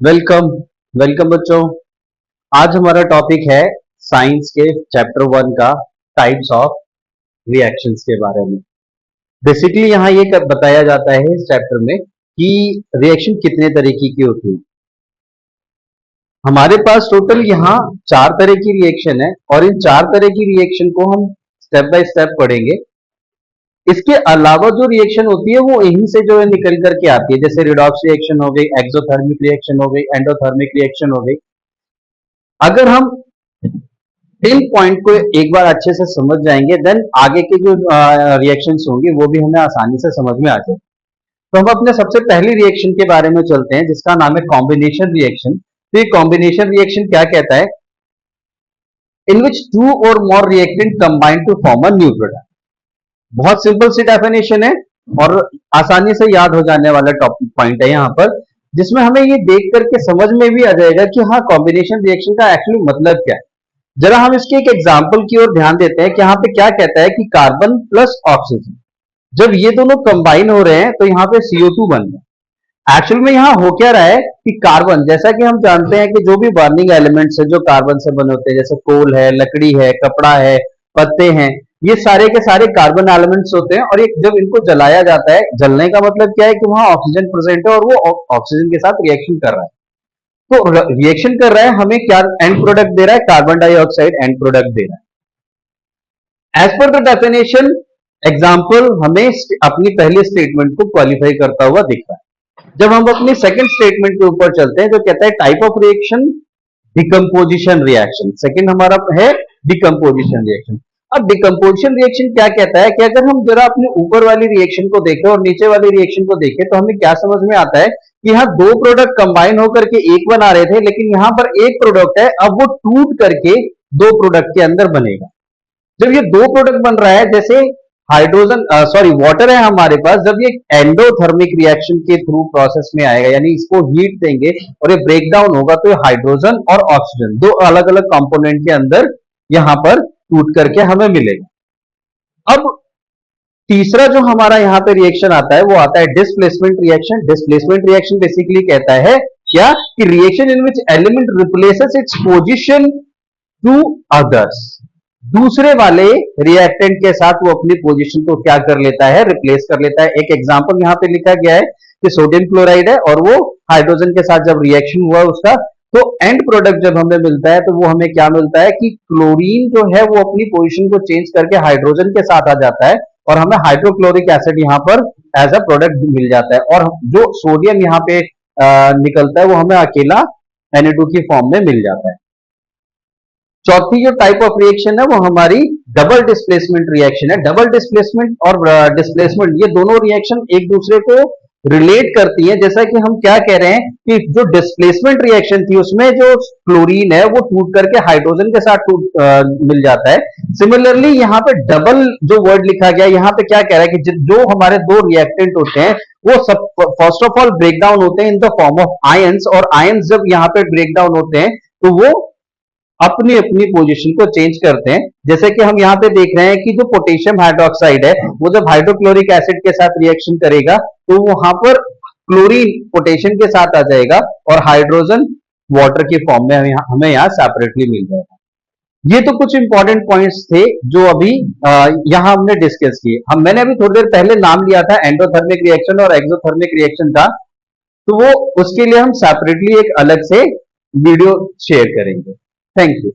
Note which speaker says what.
Speaker 1: Welcome welcome बच्चों। आज हमारा टॉपिक है साइंस के चैप्टर 1 का टाइप्स ऑफ रिएक्शंस के बारे में। बेसिकली यहाँ ये बताया जाता है इस चैप्टर में कि रिएक्शन कितने तरीके की होती है। हमारे पास टोटल यहाँ 4 तरह की रिएक्शन है और इन 4 तरह की रिएक्शन को हम स्टेप बाय स्टेप पढ़ेंगे। इसके अलावा जो रिएक्शन होती है वो यहीं से जो है निकल करके आती है, जैसे रिडॉक्स रिएक्शन हो गई, एक्सोथर्मिक रिएक्शन हो गई, एंडोथर्मिक रिएक्शन हो गई। अगर हम इन पॉइंट को एक बार अच्छे से समझ जाएंगे देन आगे के जो रिएक्शंस होंगे वो भी हमें आसानी से समझ में आ जाए। तो हम अपने सबसे पहली रिएक्शन के बारे में चलते हैं जिसका नाम है कॉम्बिनेशन रिएक्शन। तो ये कॉम्बिनेशन रिएक्शन क्या कहता है? इन which two or more reactant combine to form a new product. बहुत सिंपल सी डेफिनेशन है और आसानी से याद हो जाने वाला टॉपिक पॉइंट है यहाँ पर, जिसमें हमें ये देख करके समझ में भी आ जाएगा कि हाँ कॉम्बिनेशन रिएक्शन का एक्चुअली मतलब क्या है। जरा हम इसके एक एग्जांपल की ओर ध्यान देते हैं कि यहाँ पे क्या कहता है कि कार्बन प्लस ऑक्सीजन जब ये दोनों कंबाइन हो रहे हैं तो यहाँ पे CO2 बन रहा है। एक्चुअल में यहाँ हो क्या रहा है कि कार्बन, जैसा कि हम जानते हैं कि जो भी बर्निंग एलिमेंट्स है जो कार्बन से बने होते हैं, जैसे कोल है, लकड़ी है, कपड़ा है, पत्ते हैं, ये सारे के सारे कार्बन एलिमेंट्स होते हैं और ये जब इनको जलाया जाता है, जलने का मतलब क्या है कि वहां ऑक्सीजन प्रेजेंट है और वो ऑक्सीजन के साथ रिएक्शन कर रहा है। तो रिएक्शन कर रहा है, हमें क्या एंड प्रोडक्ट दे रहा है? कार्बन डाइऑक्साइड एंड प्रोडक्ट दे रहा है। As per the definition example हमें अपनी पहली स्टेटमेंट को क्वालिफाई करता हुआ दिख रहा है। जब हम अपनी सेकंड स्टेटमेंट के ऊपर चलते हैं जो कहता है type of reaction decomposition reaction. Second हमारा है डिकम्पोजिशन रिएक्शन। अब डिकम्पोजिशन रिएक्शन क्या कहता है कि अगर हम जरा अपने ऊपर वाली रिएक्शन को देखें और नीचे वाली रिएक्शन को देखें तो हमें क्या समझ में आता है कि यहाँ दो प्रोडक्ट कंबाइन होकर के एक बना रहे थे, लेकिन यहाँ पर एक प्रोडक्ट है, अब वो टूट करके दो प्रोडक्ट के अंदर बनेगा। जब ये दो प्रोडक्ट बन रहा है, जैसे हाइड्रोजन वाटर है हमारे पास, जब ये एंडोथर्मिक रिएक्शन के थ्रू प्रोसेस में आएगा, यानी इसको हीट देंगे और ये ब्रेक डाउन होगा, तो ये हाइड्रोजन और ऑक्सीजन दो अलग अलग कंपोनेंट के अंदर यहां पर टूट करके हमें मिलेगा। अब तीसरा जो हमारा यहाँ पे रिएक्शन आता है वो आता है displacement reaction. Displacement reaction basically कहता है क्या कि reaction in which element replaces its position to others. दूसरे वाले रिएक्टेंट के साथ वो अपनी पोजीशन को क्या कर लेता है? रिप्लेस कर लेता है। एक एग्जांपल यहाँ पे लिखा गया है कि सोडियम क्लोराइड है और वो हाइड्रोजन के साथ जब रिएक्शन हुआ उसका, तो एंड प्रोडक्ट जब हमें मिलता है तो वो हमें क्या मिलता है कि क्लोरीन जो है वो अपनी पोजीशन को चेंज करके हाइड्रोजन के साथ आ जाता है और हमें हाइड्रोक्लोरिक एसिड यहाँ पर एज अ प्रोडक्ट मिल जाता है, और जो सोडियम यहाँ पे निकलता है वो हमें अकेला Na2 की फॉर्म में मिल जाता है। चौथी जो टाइप ऑफ रिएक्शन है वो हमारी डबल डिस्प्लेसमेंट रिएक्शन है। डबल डिस्प्लेसमेंट और डिस्प्लेसमेंट ये दोनों रिएक्शन एक दूसरे को रिलेट करती है। जैसा कि हम क्या कह रहे हैं कि जो डिस्प्लेसमेंट रिएक्शन थी उसमें जो क्लोरीन है वो टूट करके हाइड्रोजन के साथ मिल जाता है। सिमिलरली यहाँ पे डबल जो वर्ड लिखा गया यहाँ पे क्या कह रहा है कि जो हमारे दो रिएक्टेंट होते हैं वो सब first of all break down होते हैं in the form of ions, और आयंस जब यहाँ पे ब्रेक डाउन होते हैं तो वो अपनी अपनी पोजीशन को चेंज करते हैं। जैसे कि हम यहाँ पे देख रहे हैं कि जो पोटेशियम हाइड्रोक्साइड है वो जब हाइड्रोक्लोरिक एसिड के साथ रिएक्शन करेगा तो वहां पर क्लोरीन पोटेशियम के साथ आ जाएगा और हाइड्रोजन वाटर की फॉर्म में हमें यहाँ सेपरेटली मिल जाएगा। ये तो कुछ इंपॉर्टेंट पॉइंट्स थे जो अभी यहाँ हमने डिस्कस किए। मैंने अभी थोड़ी देर पहले नाम लिया था एंडोथर्मिक रिएक्शन और एक्सोथर्मिक रिएक्शन का, तो वो उसके लिए हम सेपरेटली एक अलग से वीडियो शेयर करेंगे। Thank you.